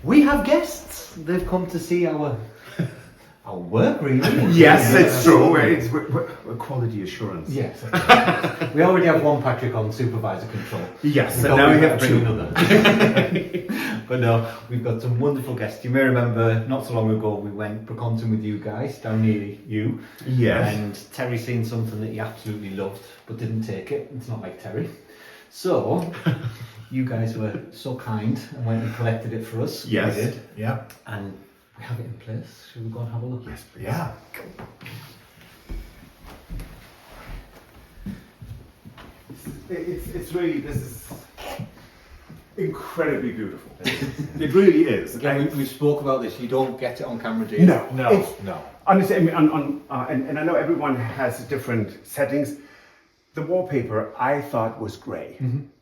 We have guests. They've come to see our work, really. Yes, it's true. We're quality assurance. Yes. We already have one Patrick on supervisor control. Yes, So and now we have bring two. another. But no, we've got some wonderful guests. You may remember not so long ago we went Brockhampton with you guys down near you. Yes. And Terry seen something that he absolutely loved but didn't take it. It's not like Terry. So you guys were so kind and went and collected it for us. Yes. We did. Yeah. And we have it in place. Should we go and have a look? Yes, please. Yeah. It's really, this is incredibly beautiful. It really is. Again, we spoke about this. You don't get it on camera, do you? No, No. Honestly, I mean, and I know everyone has different settings. The wallpaper I thought was grey.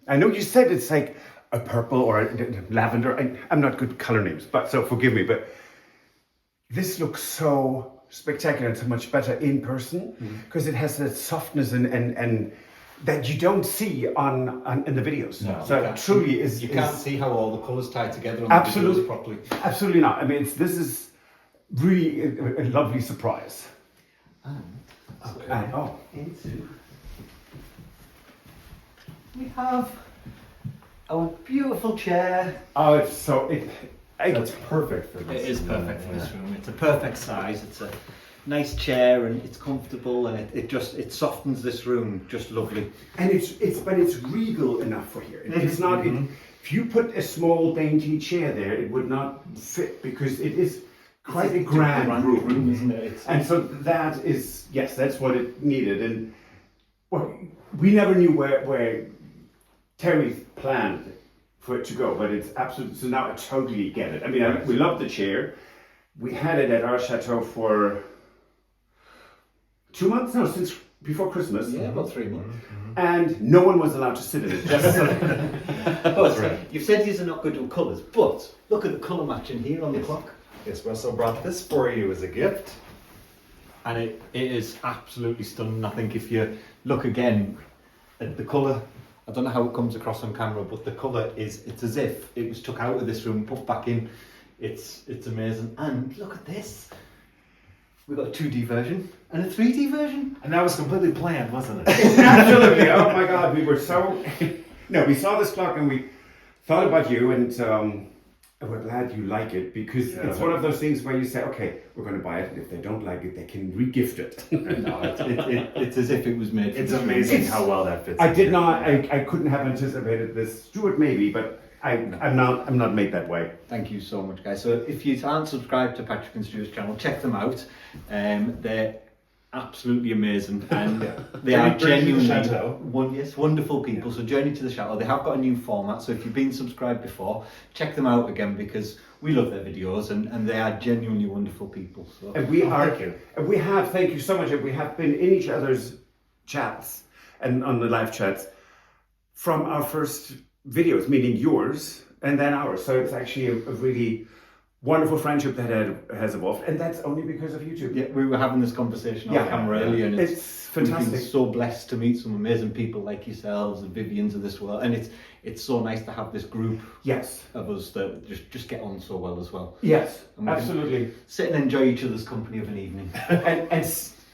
I know you said it's like a purple or a lavender. I'm not good at color names, but so forgive me. But this looks so spectacular and so much better in person because it has that softness and that you don't see in the videos. No, So it truly is. You can't see how all the colours tie together on Absolutely. the videos properly. Absolutely not. I mean, this is really a lovely surprise. And Into we have our beautiful chair. oh, it's so That's perfect for this. It is perfect for this room. It's a perfect size. It's a nice chair and it's comfortable and it softens this room just lovely. and it's regal enough for here. It's not. If you put a small dainty chair there, it would not fit because it is quite a grand room, isn't it? And so that is that's what it needed. And well, we never knew where Terry planned for it to go, but it's absolutely. So now I totally get it. I mean, we love the chair. We had it at our chateau for 2 months, no, since before Christmas. Yeah, about 3 months. And no one was allowed to sit in it. Just But you've said these are not good with colours, but look at the colour matching here on the clock. Yes, Russell brought this for you as a gift. And it is absolutely stunning. I think if you look again at the colour, I don't know how it comes across on camera, but the colour it's as if it was took out of this room, put back in. It's amazing. And look at this. We've got a 2D version and a 3D version. And that was completely planned, wasn't it? absolutely. Oh my God, we were so. No, we saw this clock and we thought about you, and we're glad you like it because it's one of those things where you say, okay, we're going to buy it, and if they don't like it, they can re-gift it. No, it's as if it was made. It's amazing how well that fits. I in did here. not. I couldn't have anticipated this. Stuart maybe, but I'm not made that way. Thank you so much, guys. So if you aren't subscribed to Patrick and Stuart's channel, check them out. They're absolutely amazing, and they are Journey to the genuinely Chateau. wonderful people. So Journey to the Chateau, they have got a new format. So if you've been subscribed before, check them out again because we love their videos and they are genuinely wonderful people. So And we are. Thank you. And we have. Thank you so much. And we have been in each other's chats and on the live chats from our first videos, meaning yours and then ours. So it's actually a really wonderful friendship that has evolved, and that's only because of YouTube. yeah, we were having this conversation on Yeah, camera earlier, and It's we've fantastic. been so blessed to meet some amazing people like yourselves, the Vivians of this world, and it's so nice to have this group Yes. of us that just get on so well as well. Yes. And we can Absolutely. sit and enjoy each other's company of an evening. and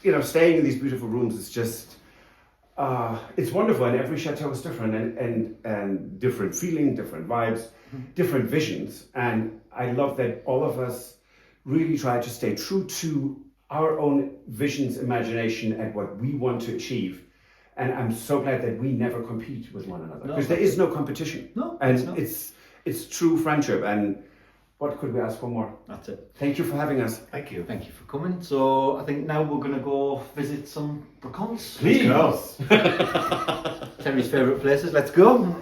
you know, staying in these beautiful rooms is just. It's wonderful, and every chateau is different, and different feeling, different vibes, different visions. And I love that all of us really try to stay true to our own visions, imagination, and what we want to achieve. And I'm so glad that we never compete with one another, No, because there is no competition. No, and it's not. it's true friendship. And what could we ask for more? That's it. Thank you for having us. Thank you. Thank you for coming. So I think now we're going to go visit some Bracons. Please. Terry's favourite places. Let's go.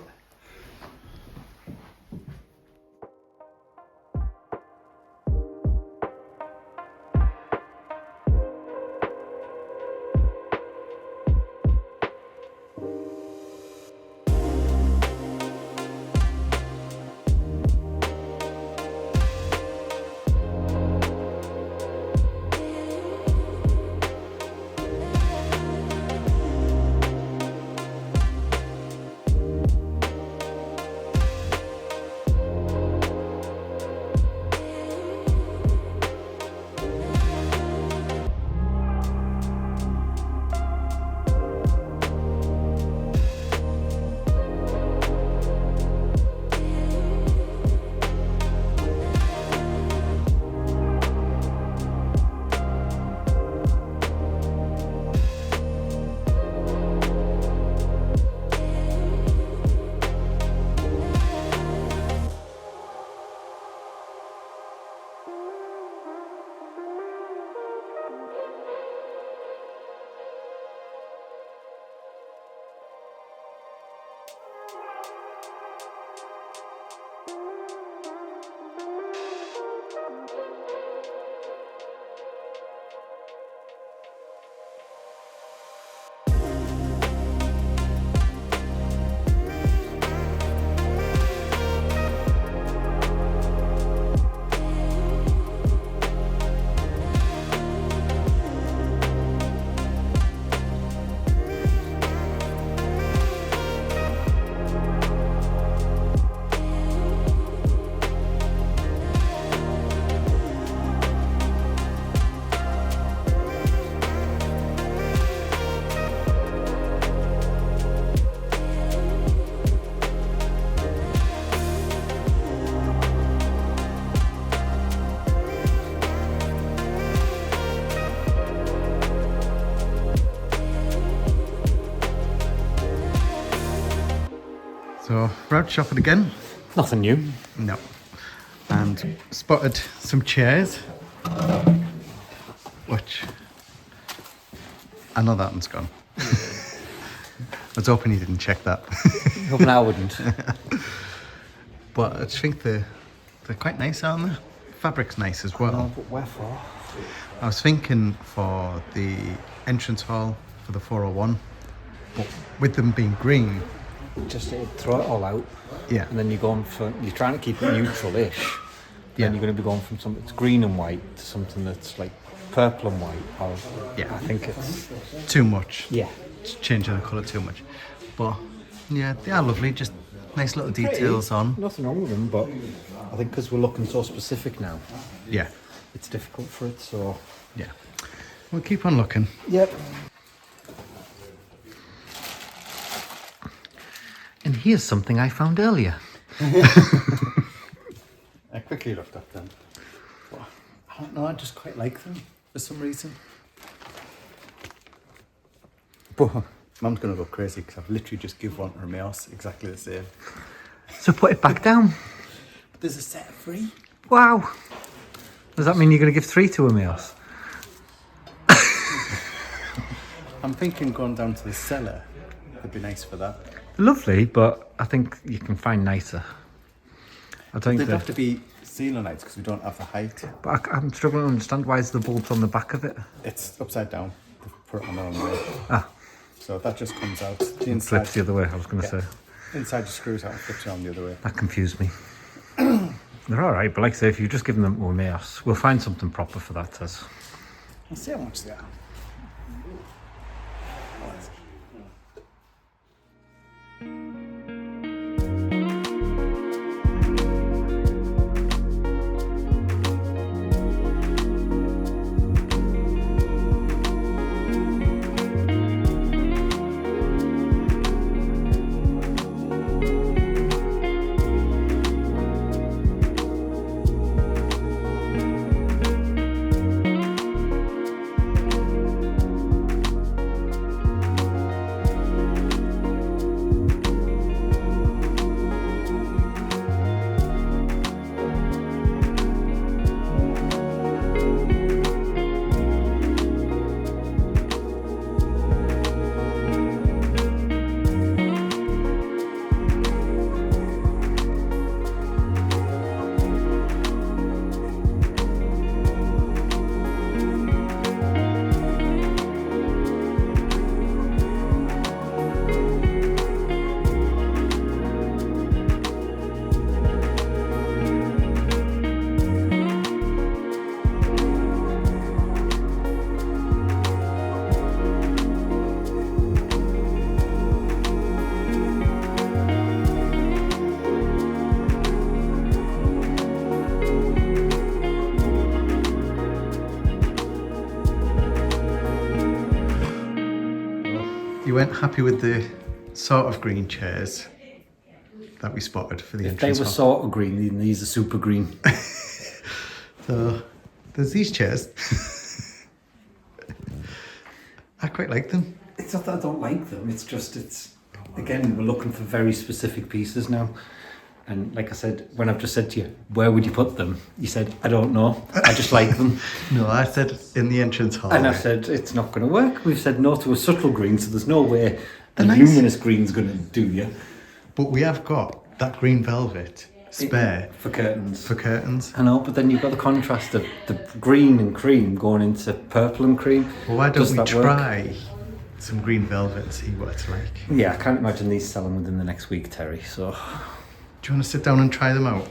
we're out shopping again. Nothing new. No. And spotted some chairs, which I know that one's gone. I was hoping you didn't check that. Hoping I wouldn't. But I just think they're quite nice, aren't they? Fabric's nice as well. No, but where for? I was thinking for the entrance hall for the 401, but with them being green. Just throw it all out. Yeah. And then you're trying to keep it neutral-ish. Yeah. Then you're going to be going from something that's green and white to something that's like purple and white. Or, Yeah. I think it's... Too much. Yeah. It's changing the colour too much. But yeah, they are lovely, just nice little details on. Nothing wrong with them, but I think because we're looking so specific now, Yeah. it's difficult for it, so... Yeah. We'll keep on looking. Yep. And here's something I found earlier. I quickly looked up them. I don't know, I just quite like them for some reason. But Mum's going to go crazy because I've literally just given one to her mouse exactly the same. So put it back down. But there's a set of 3. Wow. Does that mean you're going to give 3 to Amios? I'm thinking going down to the cellar would be nice for that. Lovely, but I think you can find nicer. I think They'd that, have to be ceiling lights because we don't have the height. but I'm struggling to understand why is the bulbs on the back of it. It's upside down. They've put it on the wrong way. Ah, So that just comes out. The it inside, flips the other way, I was going to Yeah. say. inside just screws out and flips it on the other way. That confused me. They're all right, but like I say, if you just give them to Amios, we'll find something proper for that, Tess. Let's see how much they are. You weren't happy with the sort of green chairs that we spotted for the If they entrance were hall. sort of green, then these are super green. So there's these chairs. I quite like them. It's not that I don't like them, again, we're looking for very specific pieces now. And like I said, when I've just said to you, where would you put them? You said, I don't know, I just like them. No, I said in the entrance hall. And I said, it's not going to work. We've said no to a subtle green, so there's no way a They're nice. luminous green's going to do you. But we have got that green velvet spare For curtains. for curtains. I know, but then you've got the contrast of the green and cream going into purple and cream. Well, why don't Does we that work? try some green velvet and see what it's like? Yeah, I can't imagine these selling within the next week, Terry, so... Do you want to sit down and try them out?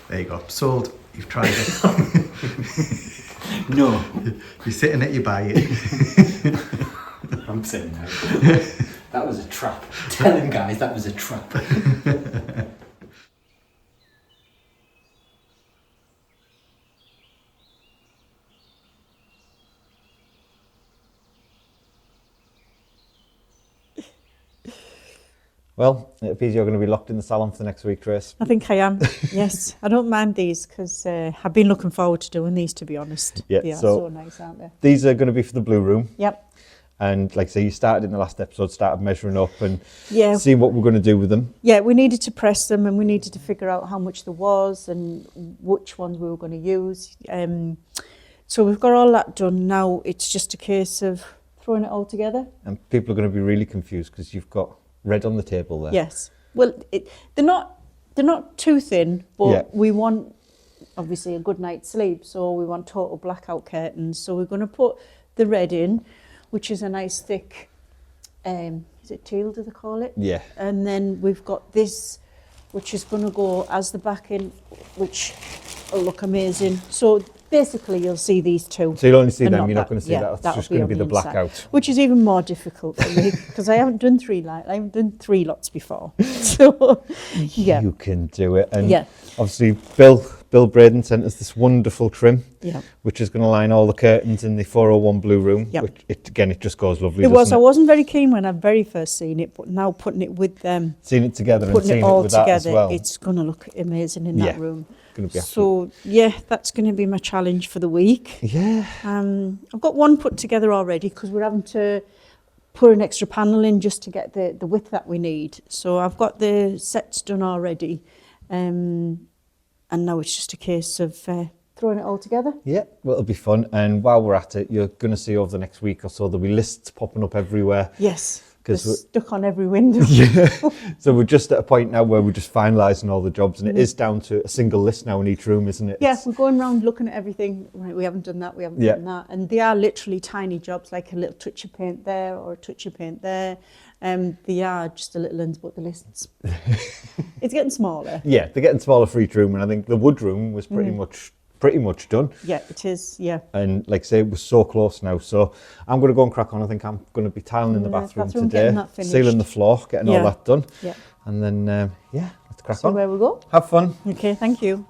There you go. Sold. You've tried it. No. You're sitting it, you buy it. I'm saying that. That was a trap. Tell him, guys, that was a trap. Well, it appears you're going to be locked in the salon for the next week, Trace. I think I am, yes. I don't mind these because I've been looking forward to doing these, to be honest. Yeah, They are so- so nice, aren't they? These are going to be for the blue room. Yep. And like I say, you started in the last episode, started measuring up and Yeah. seeing what we're going to do with them. Yeah, we needed to press them and we needed to figure out how much there was and which ones we were going to use. So we've got all that done. Now it's just a case of throwing it all together. And people are going to be really confused because you've got red on the table there. Yes. Well, they're not too thin, but Yeah. we want obviously a good night's sleep. So we want total blackout curtains. So we're going to put the red in, which is a nice thick, is it teal, do they call it? Yeah. And then we've got this, which is going to go as the backing, which will look amazing. So basically you'll see these two. So you'll only see and them, you're not going to see yeah, that. It's that'll just going to be on the inside, blackout. which is even more difficult for me because I haven't done three lots before. So yeah. You can do it. And Yeah. obviously Bill Braden sent us this wonderful trim, Yeah. which is going to line all the curtains in the 401 blue room, Yep. which it just goes lovely, It was. doesn't I wasn't very keen when I very first seen it, but now putting it with them, Seeing it together and putting seeing it it all with that as together, well. it's going to look amazing in that Yeah. room. Going to be absolutely. So yeah, that's going to be my challenge for the week. Yeah. I've got one put together already because we're having to put an extra panel in just to get the width that we need. So I've got the sets done already, and now it's just a case of throwing it all together. Yeah, well, it'll be fun. And while we're at it, you're going to see over the next week or so, there'll be lists popping up everywhere. Yes, 'Cause they're stuck on every window. So we're just at a point now where we're just finalising all the jobs, and it is down to a single list now in each room, isn't it? Yeah, we're going around looking at everything. Right, we haven't done that, we haven't Yeah. done that. And they are literally tiny jobs, like a little touch of paint there or a touch of paint there. They are just the little ones, but the lists. It's getting smaller. Yeah, they're getting smaller for each room, and I think the wood room was pretty much done. Yeah, it is, yeah. And like I say, it was so close now. So I'm going to go and crack on. I think I'm going to be tiling in the bathroom bathroom, today, getting that finished. sealing the floor, getting Yeah. all that done. Yeah. And then, let's crack So on. where we go? Have fun. Okay, thank you.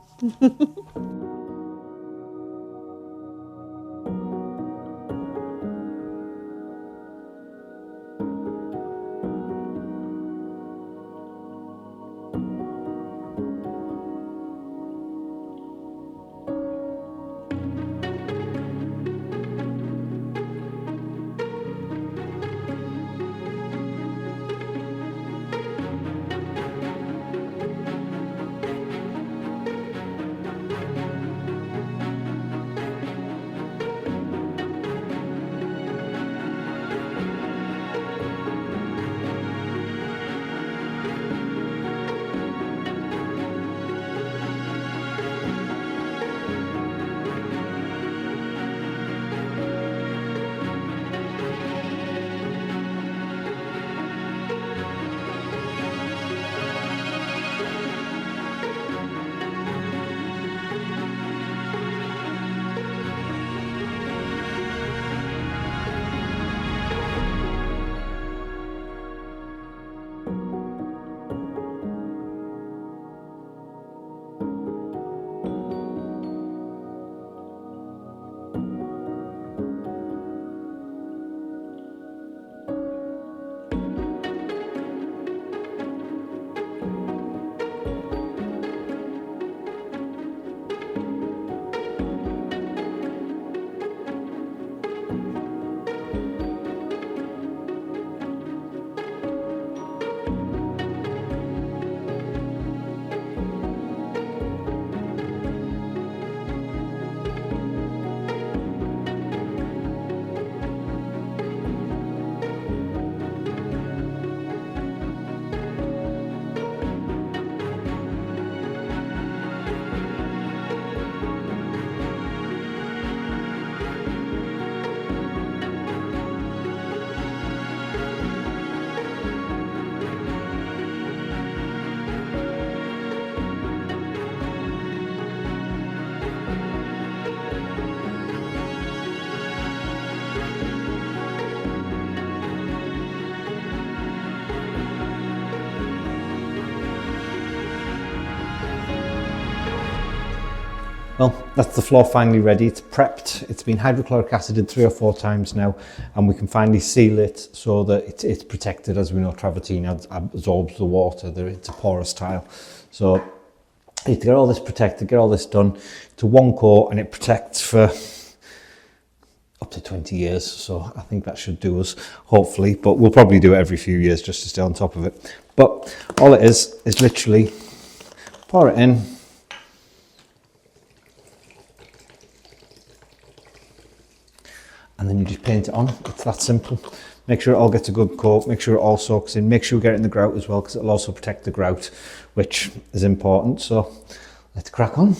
Well, that's the floor finally ready. It's prepped. It's been hydrochloric acided 3 or 4 times now, and we can finally seal it so that it's protected. As we know, travertine absorbs the water. It's a porous tile. So you need to get all this protected, get all this done to one coat, and it protects for up to 20 years, so I think that should do us, hopefully, but we'll probably do it every few years just to stay on top of it. But all it is literally pour it in, and then you just paint it on. It's that simple. Make sure it all gets a good coat, make sure it all soaks in, make sure we get it in the grout as well, because it'll also protect the grout, which is important. So let's crack on.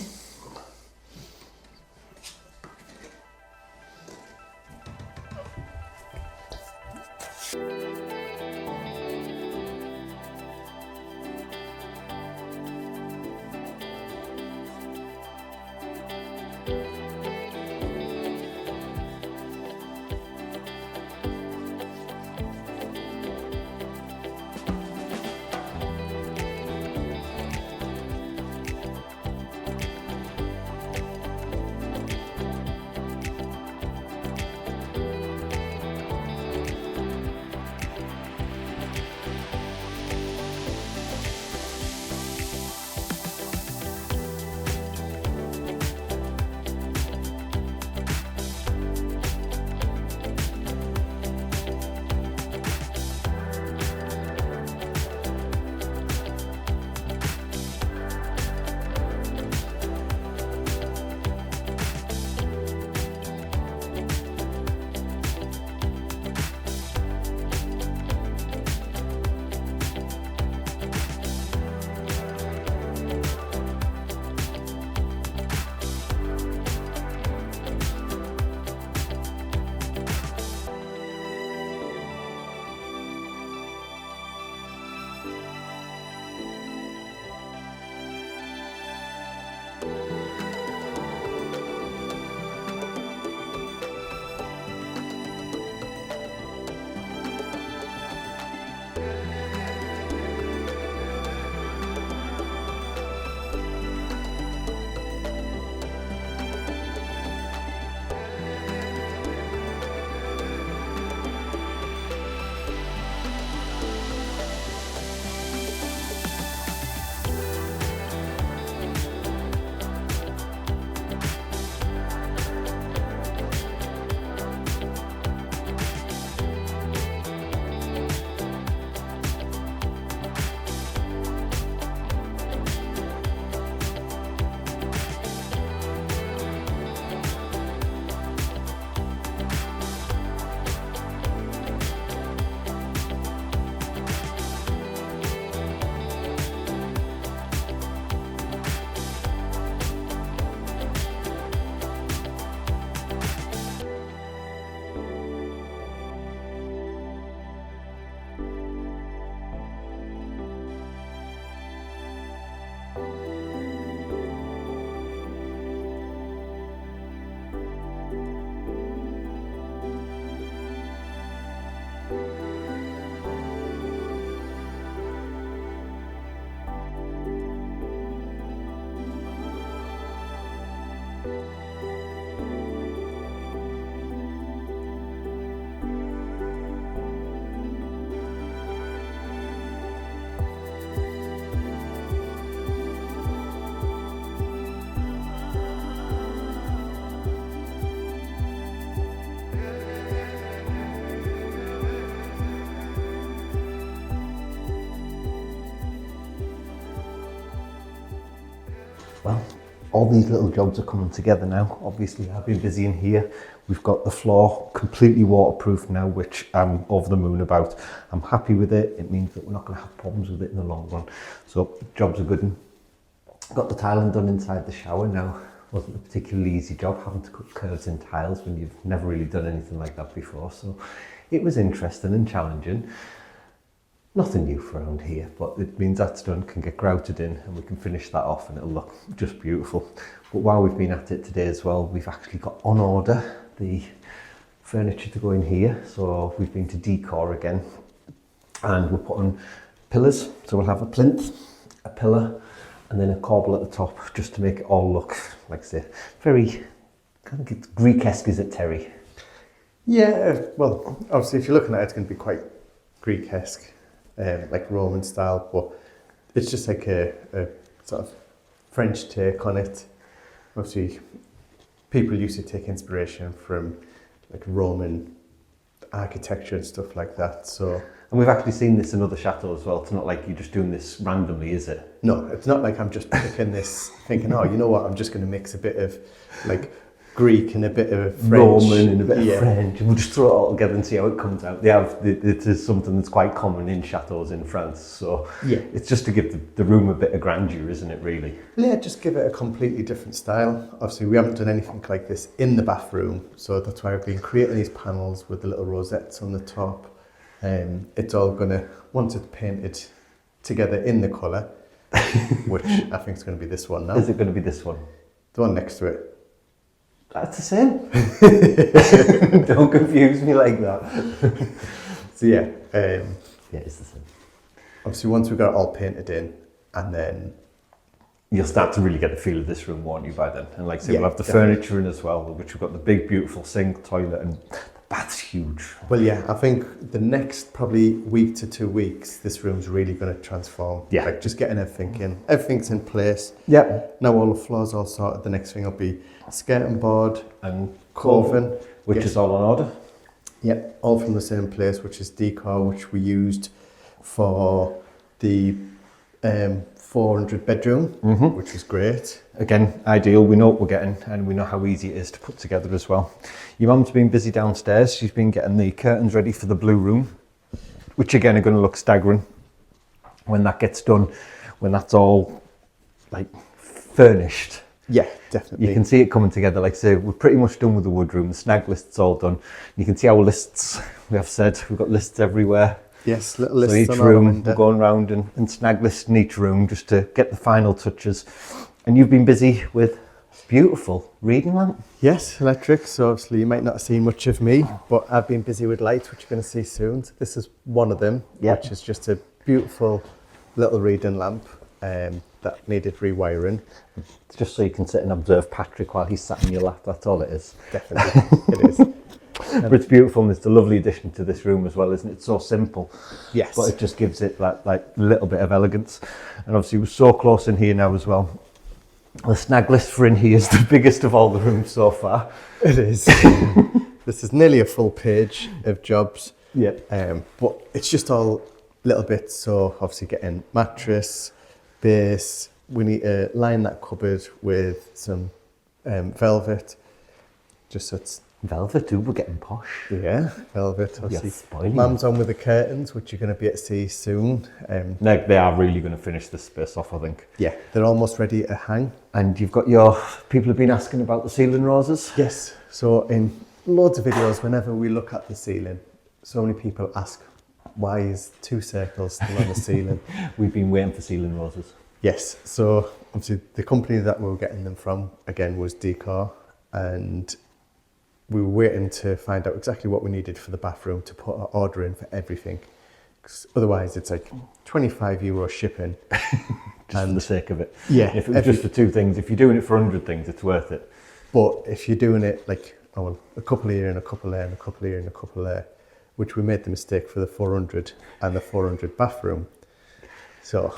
Well, all these little jobs are coming together now. Obviously, I've been busy in here. We've got the floor completely waterproof now, which I'm over the moon about. I'm happy with it. It means that we're not going to have problems with it in the long run. So jobs are good. Got the tiling done inside the shower now. Wasn't a particularly easy job having to cut curves in tiles when you've never really done anything like that before. So it was interesting and challenging. Nothing new for around here, but it means that's done, can get grouted in, and we can finish that off and it'll look just beautiful. But while we've been at it today as well, we've actually got on order the furniture to go in here. So we've been to decor again, and we're putting pillars. So we'll have a plinth, a pillar, and then a corbel at the top, just to make it all look, like I say, very kind of Greek-esque, is it, Terry? Yeah, well, obviously if you're looking at it, it's going to be quite Greek-esque, like Roman style, but it's just like a sort of French take on it. Obviously, people used to take inspiration from like Roman architecture and stuff like that. So And we've actually seen this in other chateaux as well. It's not like you're just doing this randomly, is it? no, it's not like I'm just picking this, thinking, oh, you know what, I'm just going to mix a bit of like Greek and a bit of French. Roman and a bit of French. We'll just throw it all together and see how it comes out. It is something that's quite common in chateaux in France. So Yeah. it's just to give the room a bit of grandeur, isn't it, really? Yeah, just give it a completely different style. Obviously, we haven't done anything like this in the bathroom, so that's why I've been creating these panels with the little rosettes on the top. It's all gonna, once it's painted together in the colour, which I think is going to be this one now. Is it going to be this one? The one next to it. That's the same. Don't confuse me like that. So yeah, Yeah, it's the same. obviously once we've got it all painted in, and then You'll start to really get the feel of this room, won't you, by then? And like I say, Yeah, we'll have the definitely. furniture in as well, which we've got the big, beautiful sink, toilet, and the bath's huge. well, yeah, I think the next probably week to 2 weeks, this room's really going to transform. Yeah. Like just getting everything in. Everything's in place. Yeah. Now all the floors all sorted. The next thing will be skirting board, And Coven, which yes. is all on order. Yep, all from the same place, which is decor, which we used for the 400 bedroom, which was great. Again, ideal. We know what we're getting and we know how easy it is to put together as well. Your mum's been busy downstairs. She's been getting the curtains ready for the blue room, which again are going to look staggering when that gets done, when that's all like furnished. Yeah, definitely. You can see it coming together. Like I say, we're pretty much done with the wood room. The snag list's all done. You can see our lists. We have said we've got lists everywhere. Yes, little lists So each on our room, window. we're going around and snag lists in each room just to get the final touches. And you've been busy with beautiful reading lamp. Yes, electric. So obviously you might not have seen much of me, but I've been busy with lights, which you're going to see soon. So this is one of them, Yep. which is just a beautiful little reading lamp that needed rewiring. It's just so you can sit and observe Patrick while he's sat in your lap. That's all it is. Definitely, it is. But it's beautiful and it's a lovely addition to this room as well, isn't it? It's so simple. Yes. But it just gives it like a little bit of elegance. And obviously we're so close in here now as well. The snag list for in here is the biggest of all the rooms so far. It is. This is nearly a full page of jobs. Yeah. But it's just all little bits. So obviously getting mattress, base. We need to line that cupboard with some velvet, just so it's Velvet too, we're getting posh. velvet. Obviously, spoiling Mum's on with the curtains, which you're going to be able to see soon. They are really going to finish this space off, I think. Yeah, they're almost ready to hang. And you've got people have been asking about the ceiling roses. Yes. So in loads of videos, whenever we look at the ceiling, so many people ask, why is 2 circles still on the ceiling? We've been waiting for ceiling roses. Yes. So obviously the company that we were getting them from, again, was Decor, and we were waiting to find out exactly what we needed for the bathroom to put our order in for everything. 'Cause otherwise it's like €25 shipping. Just for the sake of it. Yeah, If it was just for 2 things, if you're doing it for 100 things, it's worth it. But if you're doing it like, a couple here and a couple there and a couple here and a couple there, which we made the mistake for the 400 and the 400 bathroom. So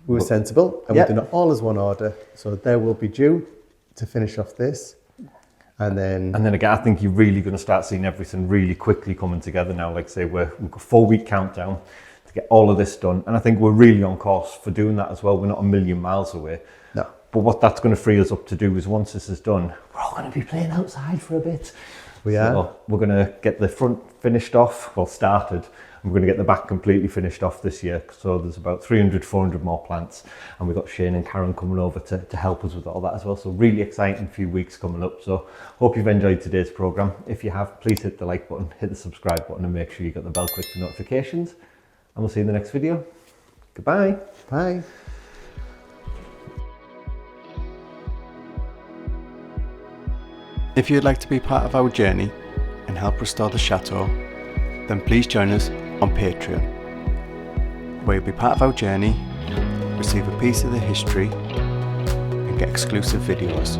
we were sensible and Yeah. we did it all as one order. So there will be due to finish off this. And then Again, I think you're really going to start seeing everything really quickly coming together now. Like I say, we've got a 4-week countdown to get all of this done. And I think we're really on course for doing that as well. We're not a million miles away. No. But what that's going to free us up to do is once this is done, we're all going to be playing outside for a bit. We are. So we're going to get the front finished off, started. And we're going to get the back completely finished off this year. So there's about 300, 400 more plants. And we've got Shane and Karen coming over to help us with all that as well. So really exciting few weeks coming up. So hope you've enjoyed today's programme. If you have, please hit the like button, hit the subscribe button and make sure you got the bell click for notifications. And we'll see you in the next video. Goodbye. Bye. If you'd like to be part of our journey and help restore the chateau, then please join us on Patreon, where you'll be part of our journey, receive a piece of the history, and get exclusive videos.